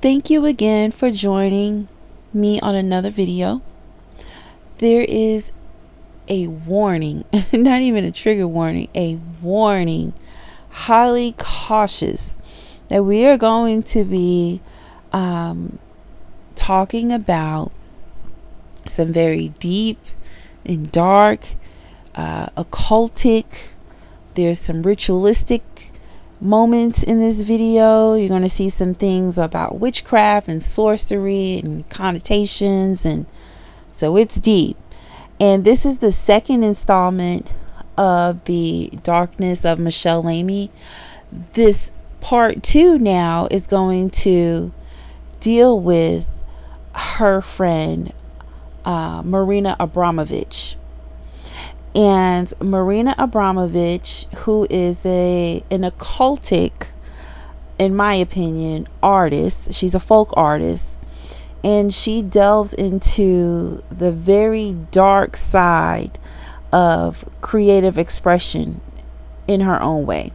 Thank you again for joining me on another video. There is a warning, not even a trigger warning, a warning, highly cautious, that we are going to be talking about some very deep and dark, occultic. There's some ritualistic moments in this video. You're going to see some things about witchcraft and sorcery and connotations, and so it's deep. And this is the second installment of the Darkness of Michelle Lamy. This part 2 now is going to deal with her friend Marina Abramovic. And Marina Abramovic, who is an occultic, in my opinion, artist. She's a folk artist, and she delves into the very dark side of creative expression in her own way.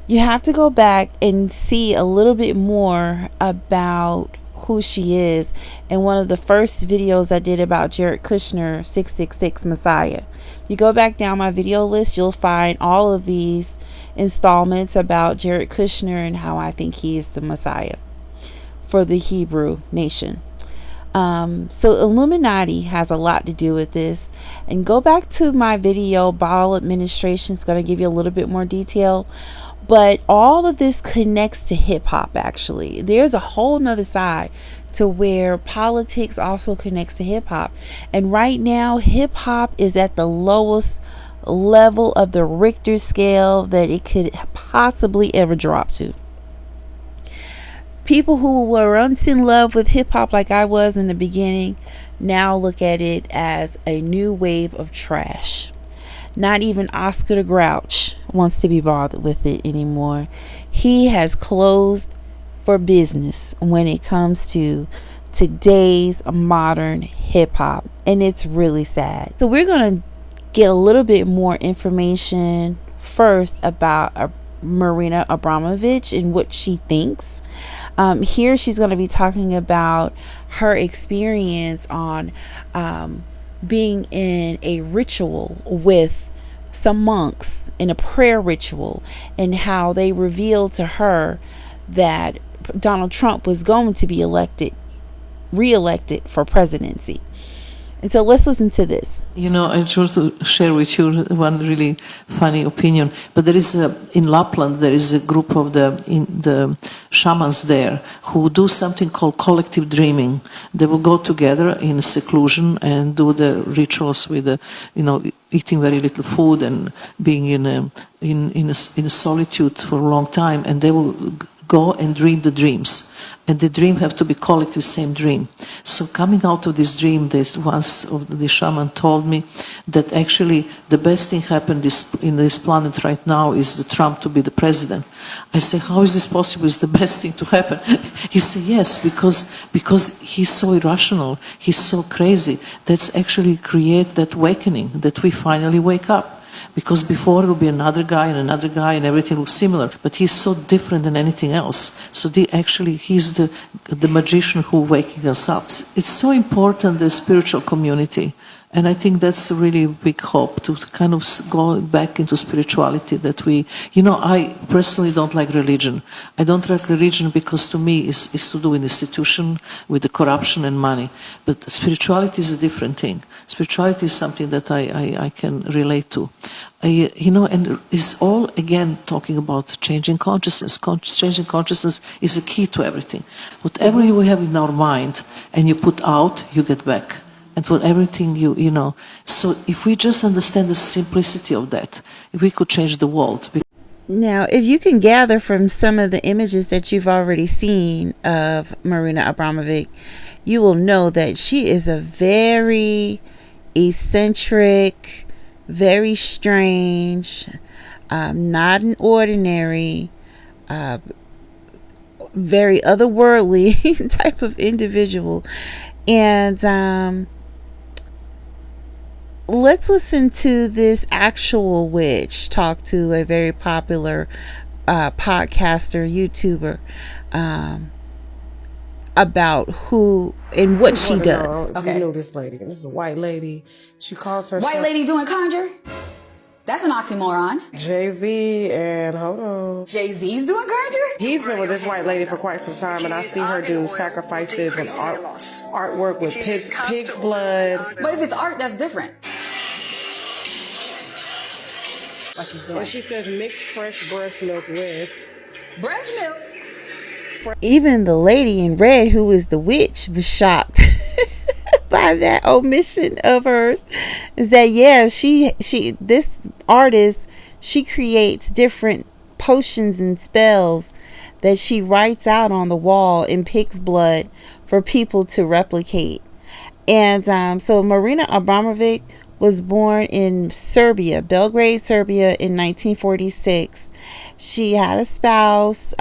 You have to go back and see a little bit more about who she is in one of the first videos I did about Jared Kushner, 666 Messiah. You go back down my video list, you'll find all of these installments about Jared Kushner and how I think he is the Messiah for the Hebrew nation. So Illuminati has a lot to do with this. And go back to my video, Ball Administration. It's going to give you a little bit more detail. But all of this connects to hip hop, actually. There's a whole nother side to where politics also connects to hip hop. And right now, hip hop is at the lowest level of the Richter scale that it could possibly ever drop to. People who were once in love with hip hop, like I was in the beginning, now look at it as a new wave of trash. Not even Oscar the Grouch wants to be bothered with it anymore. He has closed for business when it comes to today's modern hip hop, and it's really sad. So we're going to get a little bit more information first about Marina Abramovic and what she thinks. Here she's going to be talking about her experience on being in a ritual with some monks in a prayer ritual, and how they revealed to her that Donald Trump was going to be re-elected for presidency. And so let's listen to this. You know, I just want to share with you one really funny opinion. But there is in Lapland, there is a group of the shamans there who do something called collective dreaming. They will go together in seclusion and do the rituals with eating very little food and being in a solitude for a long time. And they will go and dream the dreams. And the dream have to be collective, same dream. So coming out of this dream, once of the shaman told me that actually the best thing happened in this planet right now is the Trump to be the president. I say, how is this possible? Is the best thing to happen? He said, yes, because he's so irrational, he's so crazy. That's actually create that awakening that we finally wake up. Because before it will be another guy and everything looks similar. But he's so different than anything else. So he's the magician who waking us up. It's so important, the spiritual community. And I think that's a really big hope, to kind of go back into spirituality, that I personally don't like religion. I don't like religion because to me is to do with institution, with the corruption and money. But spirituality is a different thing. Spirituality is something that I can relate to. And it's all, again, talking about changing consciousness. Changing consciousness is a key to everything. Whatever we have in our mind and you put out, you get back. And for everything so if we just understand the simplicity of that, if we could change the world. Now, if you can gather from some of the images that you've already seen of Marina Abramovic, you will know that she is a very eccentric, very strange, not an ordinary, very otherworldly type of individual. And let's listen to this actual witch talk to a very popular podcaster, YouTuber, about who and what she does. Okay. You know this lady. This is a white lady. She calls herself white lady doing conjure? That's an oxymoron. Jay-Z and hold on. Jay-Z's doing conjure? He's been with this white lady for quite some time, and I've seen her do sacrifices and artwork with pig's blood. But if it's art, that's different. What she's doing? And she says mix fresh breast milk with breast milk. Even the lady in red, who is the witch, was shocked by that omission of hers. Is that this artist, she creates different potions and spells that she writes out on the wall in pig's blood for people to replicate. And so Marina Abramovic was born in Serbia, Belgrade, Serbia, in 1946. She had a spouse.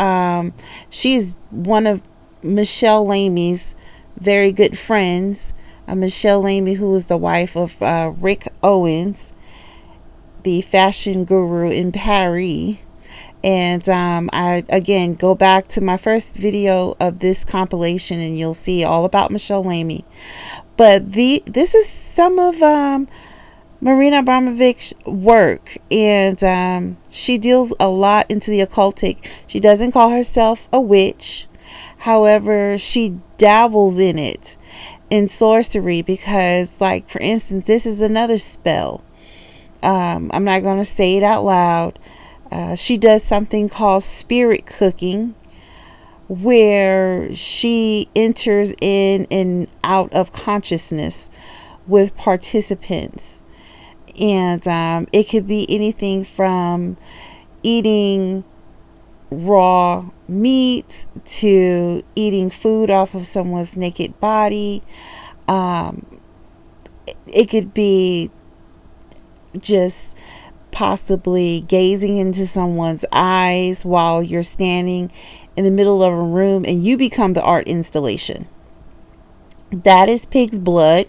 She's one of Michelle Lamy's very good friends. Michelle Lamy, who was the wife of Rick Owens, the fashion guru in Paris. And I, again, go back to my first video of this compilation and you'll see all about Michelle Lamy. But this is some of Marina Abramovic's work, and she deals a lot into the occultic. She doesn't call herself a witch. However, she dabbles in it, in sorcery, because, like, for instance, this is another spell. I'm not going to say it out loud. She does something called spirit cooking, where she enters in and out of consciousness with participants. And it could be anything from eating raw meat to eating food off of someone's naked body. It could be just possibly gazing into someone's eyes while you're standing in the middle of a room and you become the art installation. That is pig's blood.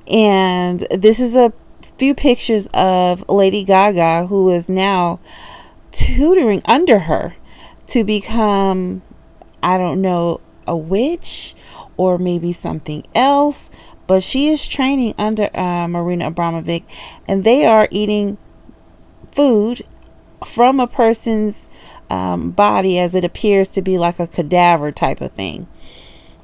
And this is a few pictures of Lady Gaga, who is now tutoring under her to become, I don't know, a witch or maybe something else. But she is training under Marina Abramovic, and they are eating food from a person's body, as it appears to be like a cadaver type of thing.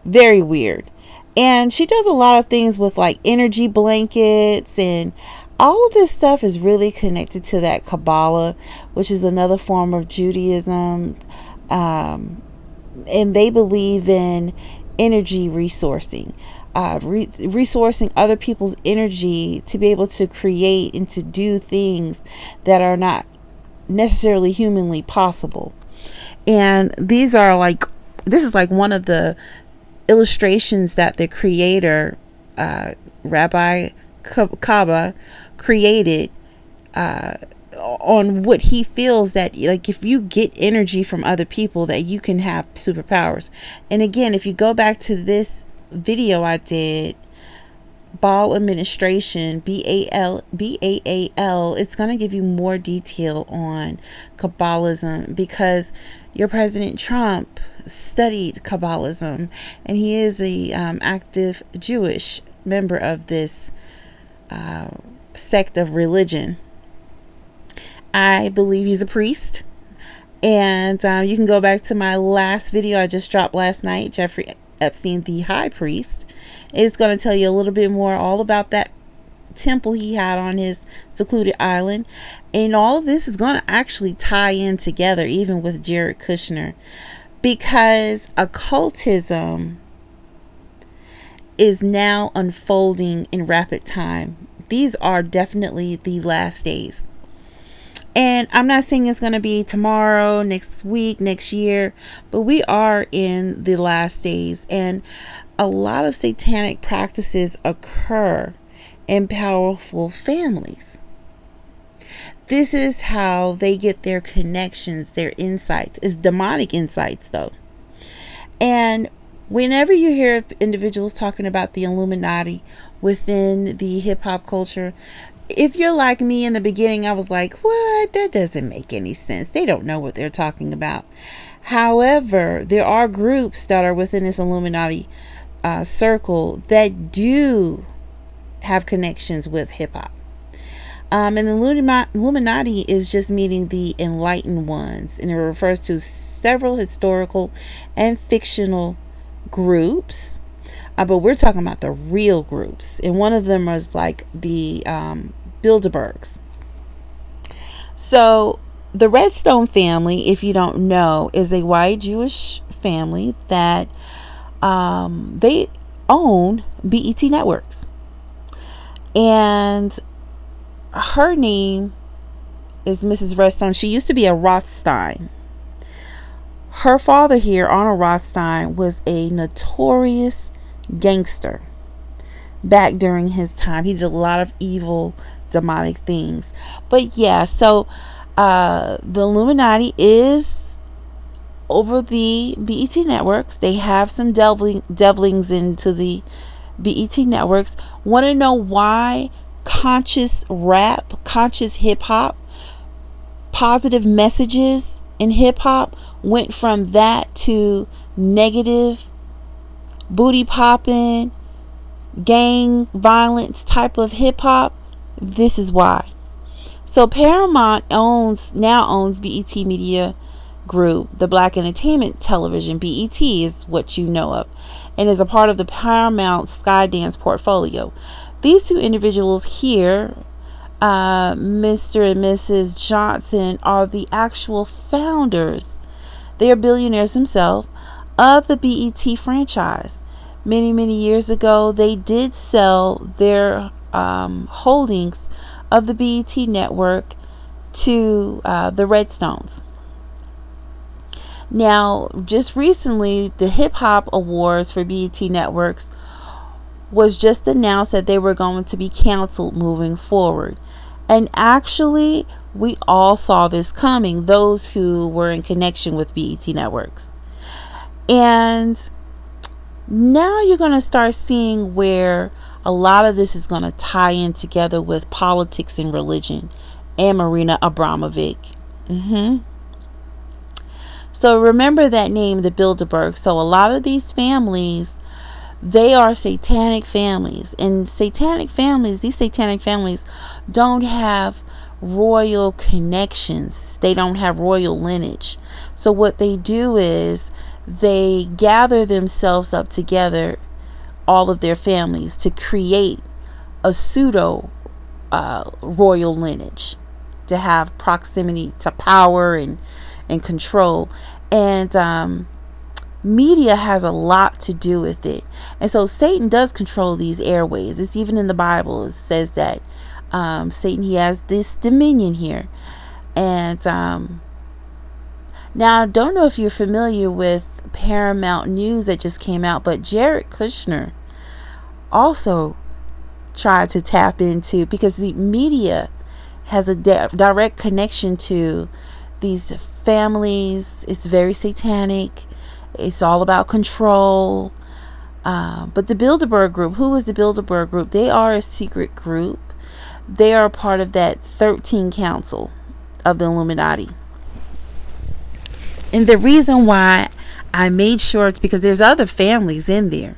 Very weird. And she does a lot of things with like energy blankets, and all of this stuff is really connected to that Kabbalah, which is another form of Judaism. And they believe in energy resourcing. Resourcing other people's energy to be able to create and to do things that are not necessarily humanly possible. And this is like one of the illustrations that the creator, Rabbi Kaba, created on what he feels that, like, if you get energy from other people, that you can have superpowers. And again, if you go back to this video I did, Baal administration, Baal, it's going to give you more detail on Kabbalism, because your President Trump studied Kabbalism, and he is a active Jewish member of this sect of religion. I believe he's a priest. And you can go back to my last video I just dropped last night, Jeffrey Epstein, the high priest. It's going to tell you a little bit more all about that temple he had on his secluded island. And all of this is going to actually tie in together, even with Jared Kushner, because occultism is now unfolding in rapid time. These are definitely the last days. And I'm not saying it's going to be tomorrow, next week, next year, but we are in the last days. And a lot of satanic practices occur in powerful families. This is how they get their connections, their insights. It's demonic insights, though. And whenever you hear individuals talking about the Illuminati within the hip-hop culture, if you're like me in the beginning, I was like, what? That doesn't make any sense. They don't know what they're talking about. However, there are groups that are within this Illuminati circle that do have connections with hip hop. And the Illuminati is just meaning the enlightened ones, and it refers to several historical and fictional groups. But we're talking about the real groups, and one of them was like the Bilderbergs. So the Redstone family, if you don't know, is a white Jewish family that they own BET Networks, and her name is Mrs. Redstone. She used to be a Rothstein. Her father here, Arnold Rothstein, was a notorious gangster back during his time. He did a lot of evil, demonic things. But yeah, so the Illuminati is over the BET networks. They have some devilings into the BET networks. Want to know why conscious rap, conscious hip hop, positive messages in hip hop went from that to negative, booty popping, gang violence type of hip hop? This is why. So Paramount now owns BET Media Group, the Black Entertainment Television. BET is what you know of, and is a part of the Paramount Skydance portfolio. These two individuals here, Mr. and Mrs. Johnson, are the actual founders. They are billionaires themselves of the BET franchise. Many, many years ago, they did sell their holdings of the BET network to the Redstones. Now, just recently, the Hip Hop Awards for BET Networks was just announced that they were going to be canceled moving forward. And actually, we all saw this coming, those who were in connection with BET Networks. And now you're going to start seeing where a lot of this is going to tie in together with politics and religion and Marina Abramovic. So remember that name, the Bilderberg. So a lot of these families, they are satanic families. And these satanic families don't have royal connections. They don't have royal lineage. So what they do is they gather themselves up together, all of their families, to create a pseudo royal lineage, to have proximity to power and control. And media has a lot to do with it. And so Satan does control these airways. It's even in the Bible. It says that Satan, he has this dominion here. And now, I don't know if you're familiar with Paramount News that just came out, but Jared Kushner also tried to tap into, because the media has a direct connection to these families. It's very satanic. It's all about control. But the Bilderberg Group, who is the Bilderberg Group? They are a secret group. They are part of that 13 Council of the Illuminati. And the reason why I made sure, it's because there's other families in there,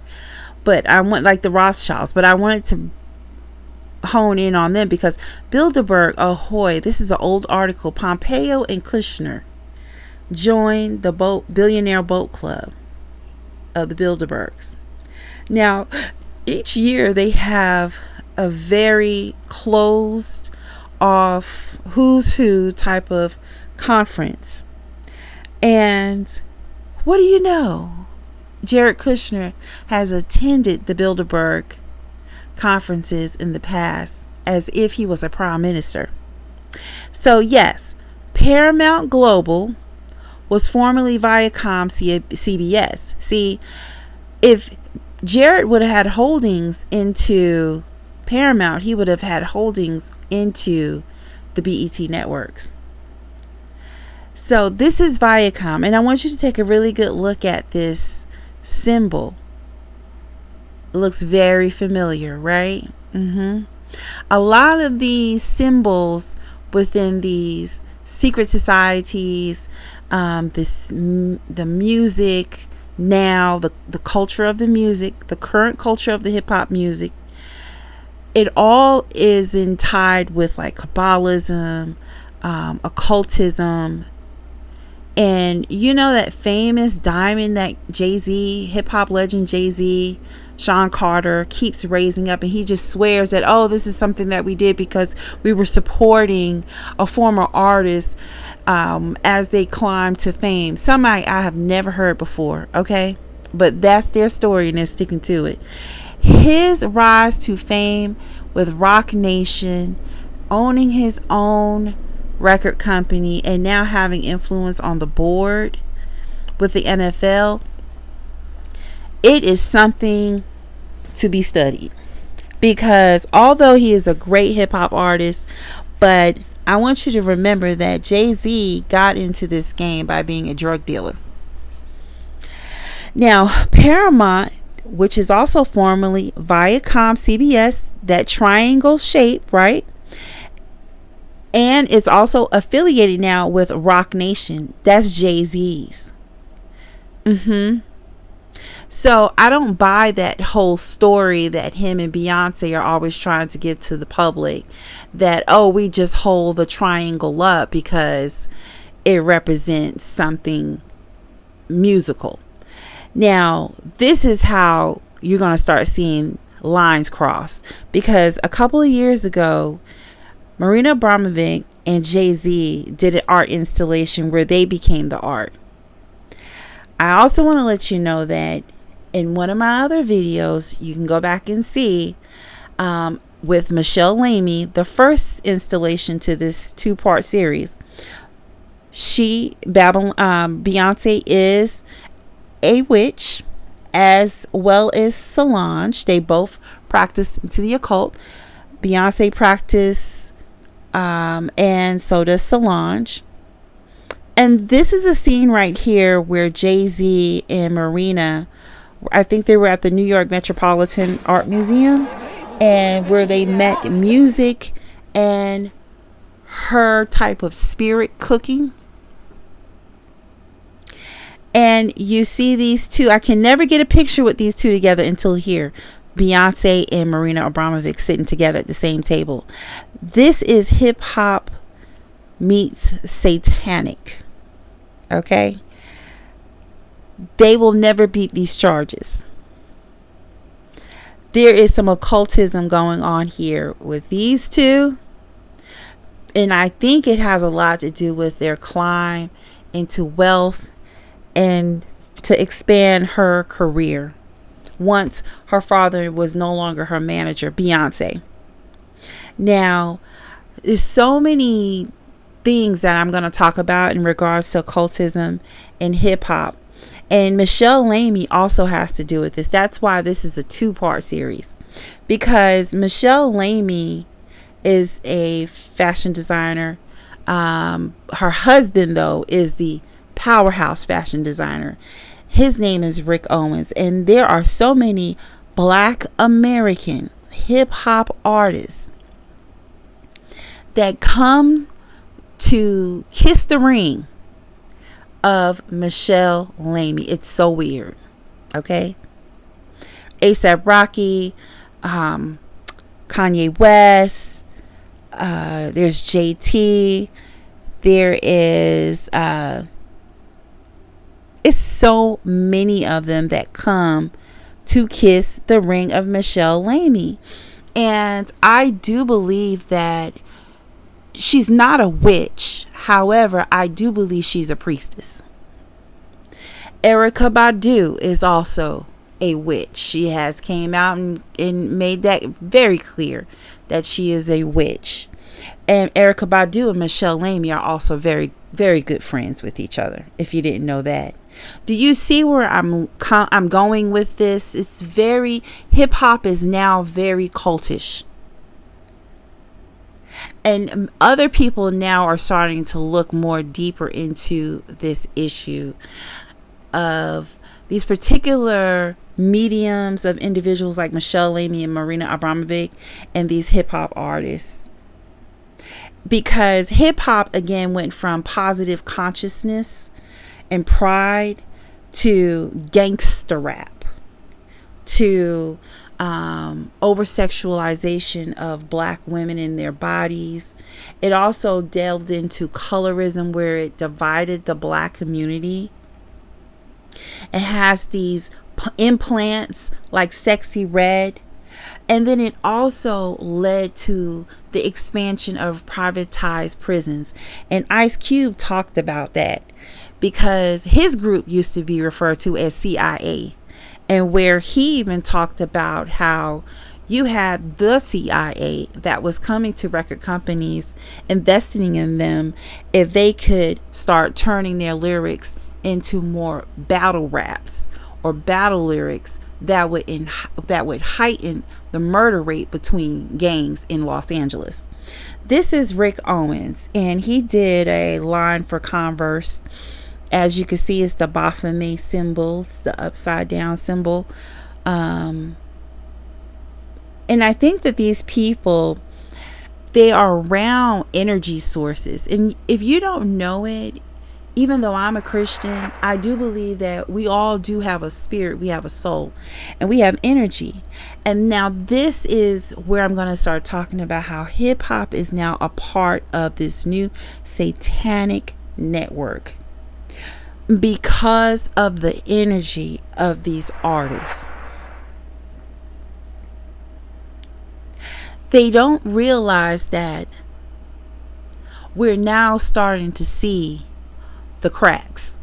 but I want, like the Rothschilds, but I wanted to hone in on them because Bilderberg, ahoy, this is an old article. Pompeo and Kushner joined the billionaire boat club of the Bilderbergs. Now, each year they have a very closed off who's who type of conference. And what do you know? Jared Kushner has attended the Bilderberg conferences in the past as if he was a prime minister. So yes, Paramount Global was formerly Viacom CBS. See, if Jared would have had holdings into Paramount, he would have had holdings into the BET networks. So this is Viacom, and I want you to take a really good look at this symbol. It looks very familiar, right? A lot of these symbols within these secret societies, the music now, the culture of the music, the current culture of the hip hop music, it all is tied with like Kabbalism, occultism. And you know that famous diamond that Jay-Z, hip hop legend Jay-Z, Sean Carter, keeps raising up, and he just swears that, oh, this is something that we did because we were supporting a former artist as they climb to fame. Somebody I have never heard before, okay? But that's their story and they're sticking to it. His rise to fame with Roc Nation, owning his own record company, and now having influence on the board with the NFL, it is something to be studied. Because although he is a great hip hop artist, but I want you to remember that Jay-Z got into this game by being a drug dealer. Now, Paramount, which is also formerly Viacom CBS, that triangle shape, right? And it's also affiliated now with Roc Nation. That's Jay-Z's. So I don't buy that whole story that him and Beyonce are always trying to give to the public, that, oh, we just hold the triangle up because it represents something musical. Now, this is how you're going to start seeing lines cross, because a couple of years ago, Marina Abramovic and Jay-Z did an art installation where they became the art. I also want to let you know that in one of my other videos, you can go back and see, with Michelle Lamy, the first installation to this 2-part series, Beyonce is a witch, as well as Solange. They both practice into the occult. Beyonce practice, and so does Solange. And this is a scene right here where Jay-Z and Marina, I think they were at the New York Metropolitan Art Museum, and where they met music and her type of spirit cooking. And you see these two. I can never get a picture with these two together until here. Beyonce and Marina Abramovic sitting together at the same table. This is hip hop meets Satanic. Okay? They will never beat these charges. There is some occultism going on here with these two. And I think it has a lot to do with their climb into wealth and to expand her career once her father was no longer her manager, Beyonce. Now, there's so many things that I'm going to talk about in regards to occultism and hip hop. And Michelle Lamy also has to do with this. That's why this is a 2-part series, because Michelle Lamy is a fashion designer. Her husband, though, is the powerhouse fashion designer. His name is Rick Owens. And there are so many Black American hip hop artists that come to kiss the ring of Michelle Lamy. It's so weird. Okay? A$AP Rocky, Kanye West, there's JT, there is it's so many of them that come to kiss the ring of Michelle Lamy. And I do believe that she's not a witch. However, I do believe she's a priestess. Erykah Badu is also a witch. She has came out and made that very clear that she is a witch. And Erykah Badu and Michelle Lamy are also very, very good friends with each other, if you didn't know that. Do you see where I'm going with this? It's very, hip hop is now very cultish. And other people now are starting to look more deeper into this issue of these particular mediums of individuals like Michelle Lamy and Marina Abramovic and these hip hop artists. Because hip hop again went from positive consciousness and pride to gangster rap, to over sexualization of black women in their bodies. It also delved into colorism, where it divided the black community. It has these implants like Sexy Red. And then it also led to the expansion of privatized prisons. And Ice Cube talked about that, because his group used to be referred to as CIA. And where he even talked about how you had the CIA that was coming to record companies, investing in them if they could start turning their lyrics into more battle raps or battle lyrics that would heighten the murder rate between gangs in Los Angeles. This is Rick Owens, and he did a line for Converse. As you can see, it's the Baphomet symbol, the upside down symbol. And I think that these people, they are around energy sources. And if you don't know it, even though I'm a Christian, I do believe that we all do have a spirit, we have a soul, and we have energy. And now this is where I'm going to start talking about how hip hop is now a part of this new satanic network, because of the energy of these artists. They don't realize that we're now starting to see the cracks.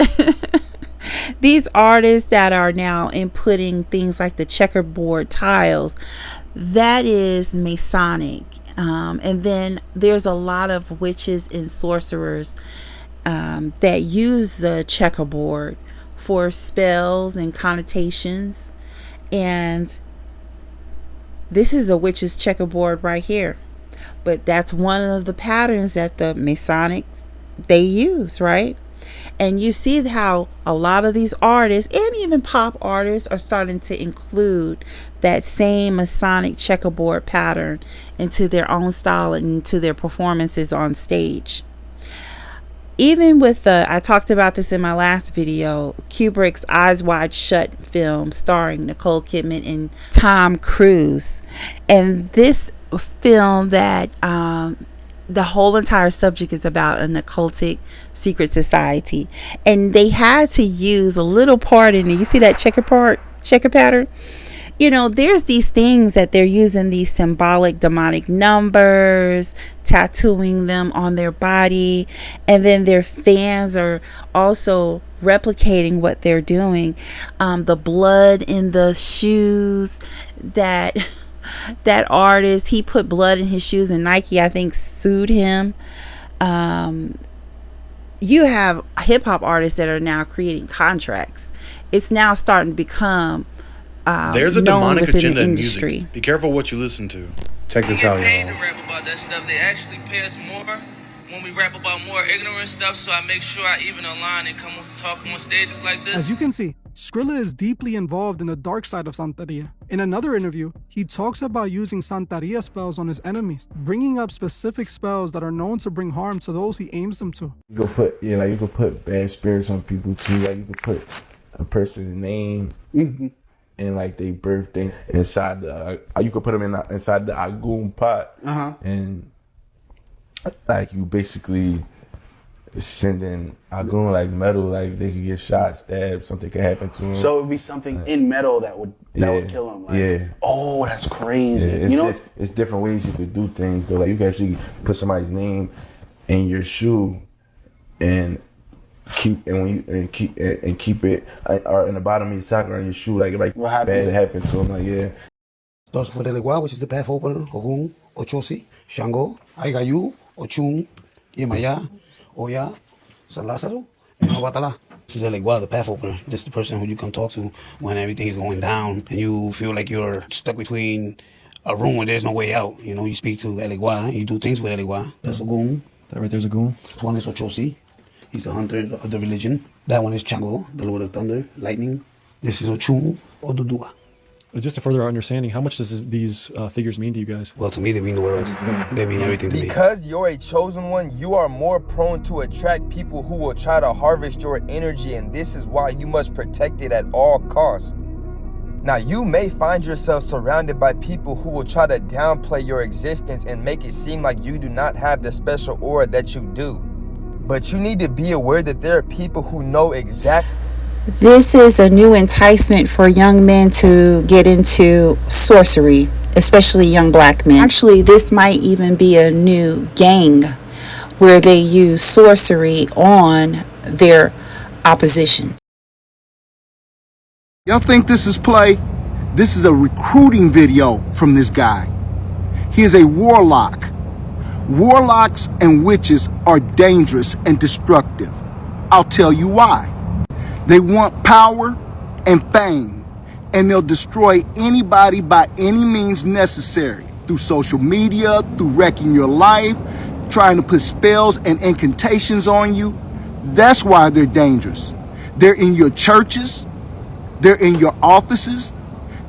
These artists that are now inputting things like the checkerboard tiles, that is Masonic. And then there's a lot of witches and sorcerers that use the checkerboard for spells and connotations. And this is a witch's checkerboard right here. But that's one of the patterns that the Masonics, they use, right? And you see how a lot of these artists and even pop artists are starting to include that same Masonic checkerboard pattern into their own style and into their performances on stage. Even with I talked about this in my last video, Kubrick's Eyes Wide Shut film starring Nicole Kidman and Tom Cruise. And this film that the whole entire subject is about an occultic secret society. And they had to use a little part in it. You see that checker pattern? You know, there's these things that they're using, these symbolic demonic numbers, tattooing them on their body, and then their fans are also replicating what they're doing. The blood in the shoes, that artist, he put blood in his shoes, and Nike, I think, sued him. You have hip hop artists that are now creating contracts. It's now starting to become there's a demonic agenda in industry. Music. Be careful what you listen to. Check this out, y'all. We get paid to rap about that stuff. They actually pay us more when we rap about more ignorant stuff, so I make sure I even align and come talk on stages like this. As you can see, Skrilla is deeply involved in the dark side of Santeria. In another interview, he talks about using Santeria spells on his enemies, bringing up specific spells that are known to bring harm to those he aims them to. You could put, you could put bad spirits on people too. Like you could put a person's name and like their birthday inside the. You could put them inside the Agun pot, and like you basically sending Agun like metal, like they could get shot, stabbed, something could happen to them. So it would be something in metal that would kill them. Like, oh, that's crazy. Yeah, it's different ways you could do things though. Like you can actually put somebody's name in your shoe and keep it or in the bottom of your sock or in your shoe, like bad happened to them. Like Those for the Legua, which is the path opener, Ogun, Ochosi, Shango, Aigayu, Ochun, Yemaya, Oya, San Lazaro, and Obatala. This is the Legua, the path opener. This is the person who you come talk to when everything is going down and you feel like you're stuck between a room where there's no way out. You know, you speak to Elegua, you do things with Elegua. That's Ogun. That right there's Ogun. One is Ochosi. He's the hunter of the religion. That one is Chango, the Lord of Thunder, Lightning. This is Ochun or Dudua. Just to further our understanding, how much does these figures mean to you guys? Well, to me, they mean the world. They mean everything to me. Because you're a chosen one, you are more prone to attract people who will try to harvest your energy, and this is why you must protect it at all costs. Now, you may find yourself surrounded by people who will try to downplay your existence and make it seem like you do not have the special aura that you do. But you need to be aware that there are people who know exactly. This is a new enticement for young men to get into sorcery, especially young black men. Actually, this might even be a new gang where they use sorcery on their oppositions. Y'all think this is play? This is a recruiting video from this guy. He is a warlock. Warlocks and witches are dangerous and destructive. I'll tell you why. They want power and fame, and they'll destroy anybody by any means necessary, through social media, through wrecking your life, trying to put spells and incantations on you. That's why they're dangerous. They're in your churches, they're in your offices,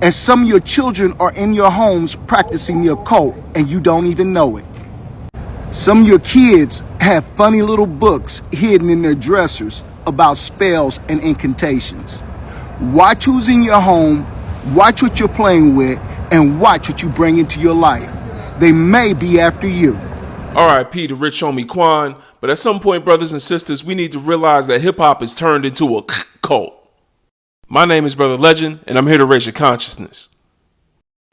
and some of your children are in your homes practicing the occult, and you don't even know it. Some of your kids have funny little books hidden in their dressers about spells and incantations. Watch who's in your home, watch what you're playing with, and watch what you bring into your life. They may be after you. R.I.P. to Rich Homie Quan, but at some point, brothers and sisters, we need to realize that hip-hop has turned into a cult. My name is Brother Legend, and I'm here to raise your consciousness.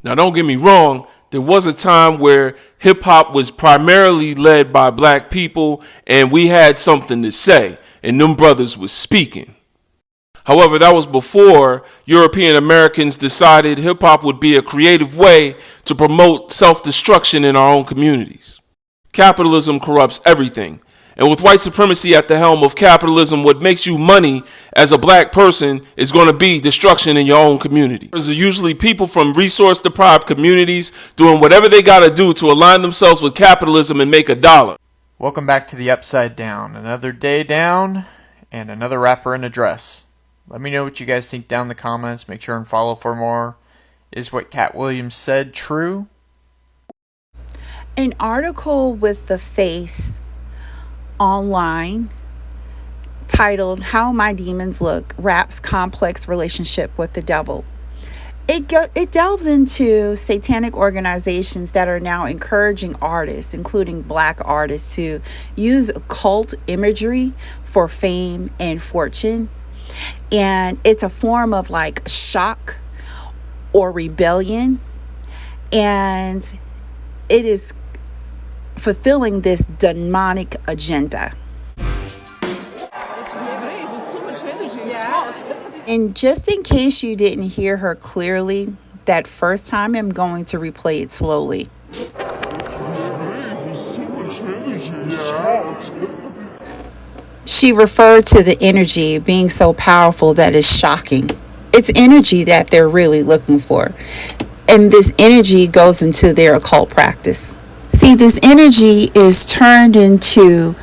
Now, don't get me wrong, there was a time where hip-hop was primarily led by black people, and we had something to say, and them brothers was speaking. However, that was before European Americans decided hip-hop would be a creative way to promote self-destruction in our own communities. Capitalism corrupts everything. And with white supremacy at the helm of capitalism, what makes you money as a black person is going to be destruction in your own community. There's usually people from resource-deprived communities doing whatever they got to do to align themselves with capitalism and make a dollar. Welcome back to the Upside Down. Another day down and another rapper in a dress. Let me know what you guys think down in the comments. Make sure and follow for more. Is what Cat Williams said true? An article with the face online titled "How My Demons Look: Rap's Complex Relationship with the Devil." It delves into satanic organizations that are now encouraging artists, including black artists, to use occult imagery for fame and fortune. And it's a form of like shock or rebellion. And it is fulfilling this demonic agenda. And just in case you didn't hear her clearly, that first time I'm going to replay it slowly. She referred to the energy being so powerful that it's shocking. It's energy that they're really looking for. And this energy goes into their occult practice. See, this energy is turned into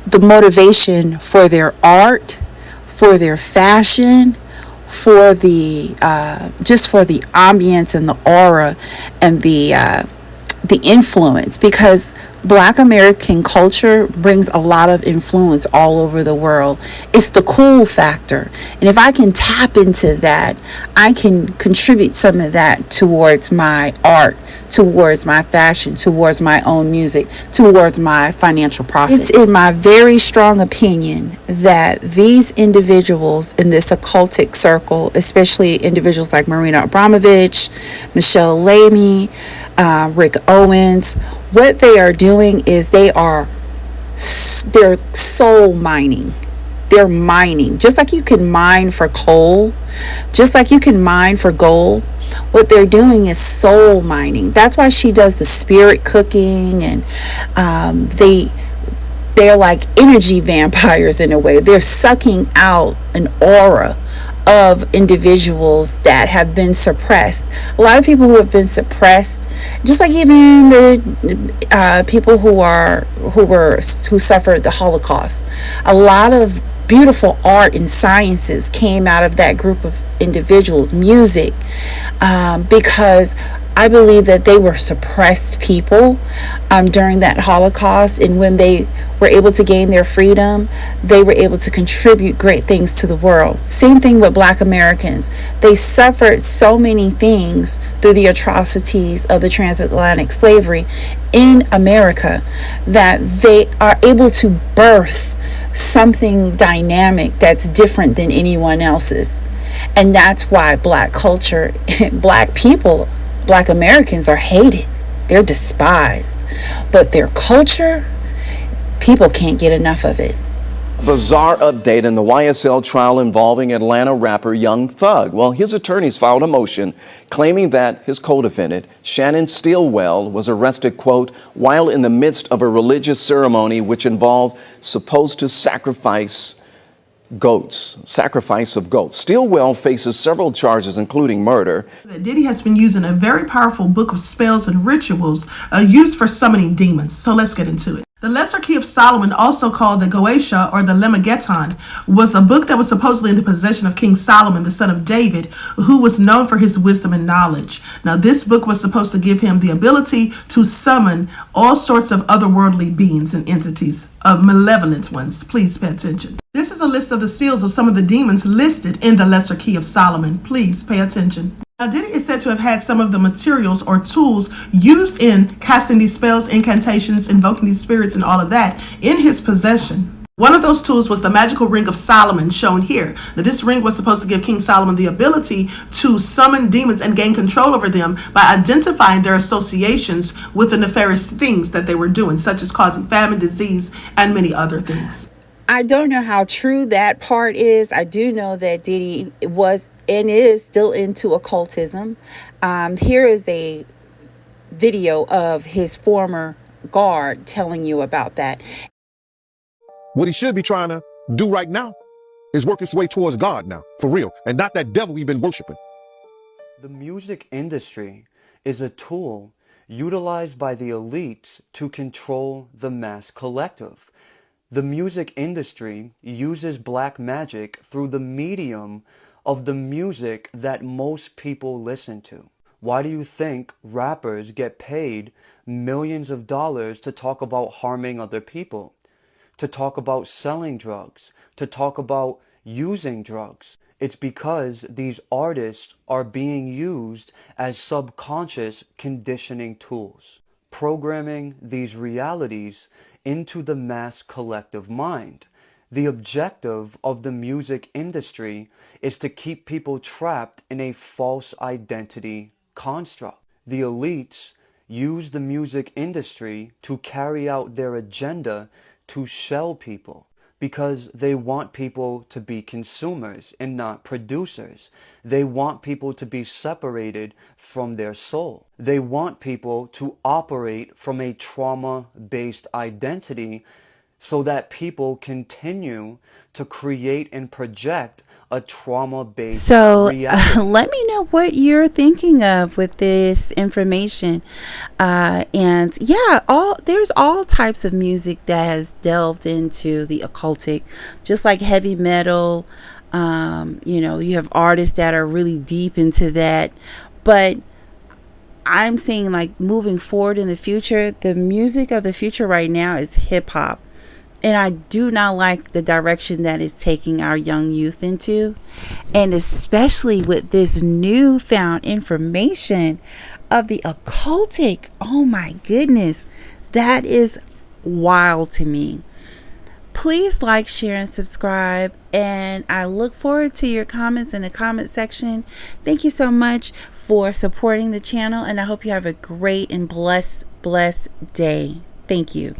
the motivation for their art, for their fashion, for the just for the ambience and the aura and the influence, because Black American culture brings a lot of influence all over the world. It's the cool factor. And if I can tap into that, I can contribute some of that towards my art, towards my fashion, towards my own music, towards my financial profits. It's in my very strong opinion that these individuals in this occultic circle, especially individuals like Marina Abramovic, Michelle Lamy, Rick Owens, what they are doing is they're soul mining. They're mining. Just like you can mine for coal, just like you can mine for gold, what they're doing is soul mining. That's why she does the spirit cooking, and they're like energy vampires in a way. They're sucking out an aura of individuals that have been suppressed. A lot of people who have been suppressed, just like even the people who suffered the Holocaust. A lot of beautiful art and sciences came out of that group of individuals, music, because I believe that they were suppressed people during that Holocaust, and when they were able to gain their freedom, they were able to contribute great things to the world. Same thing with Black Americans. They suffered so many things through the atrocities of the transatlantic slavery in America that they are able to birth something dynamic that's different than anyone else's. And that's why Black culture, Black people, Black Americans are hated. They're despised. But their culture, people can't get enough of it. Bizarre update in the YSL trial involving Atlanta rapper Young Thug. Well, his attorneys filed a motion claiming that his co-defendant, Shannon Stillwell, was arrested, quote, while in the midst of a religious ceremony which involved supposed to sacrifice of goats. Stillwell faces several charges, including murder. Diddy has been using a very powerful book of spells and rituals used for summoning demons. So let's get into it. The Lesser Key of Solomon, also called the Goetia or the Lemegeton, was a book that was supposedly in the possession of King Solomon, the son of David, who was known for his wisdom and knowledge. Now, this book was supposed to give him the ability to summon all sorts of otherworldly beings and entities, malevolent ones. Please pay attention. This is a list of the seals of some of the demons listed in the Lesser Key of Solomon. Please pay attention. Now, Diddy is said to have had some of the materials or tools used in casting these spells, incantations, invoking these spirits, and all of that in his possession. One of those tools was the magical ring of Solomon, shown here. Now, this ring was supposed to give King Solomon the ability to summon demons and gain control over them by identifying their associations with the nefarious things that they were doing, such as causing famine, disease, and many other things. I don't know how true that part is. I do know that Diddy was and is still into occultism. Here is a video of his former guard telling you about that. What he should be trying to do right now is work his way towards God now, for real, and not that devil we've been worshiping. The music industry is a tool utilized by the elites to control the mass collective. The music industry uses black magic through the medium of the music that most people listen to. Why do you think rappers get paid millions of dollars to talk about harming other people, to talk about selling drugs, to talk about using drugs? It's because these artists are being used as subconscious conditioning tools, programming these realities into the mass collective mind. The objective of the music industry is to keep people trapped in a false identity construct. The elites use the music industry to carry out their agenda to shell people, because they want people to be consumers and not producers. They want people to be separated from their soul. They want people to operate from a trauma-based identity so that people continue to create and project a trauma-based reality. Let me know what you're thinking of with this information. And yeah, there's all types of music that has delved into the occultic, just like heavy metal. You have artists that are really deep into that. But I'm saying, like, moving forward in the future, the music of the future right now is hip hop. And I do not like the direction that it's taking our young youth into. And especially with this newfound information of the occultic. Oh my goodness. That is wild to me. Please like, share, and subscribe. And I look forward to your comments in the comment section. Thank you so much for supporting the channel. And I hope you have a great and blessed day. Thank you.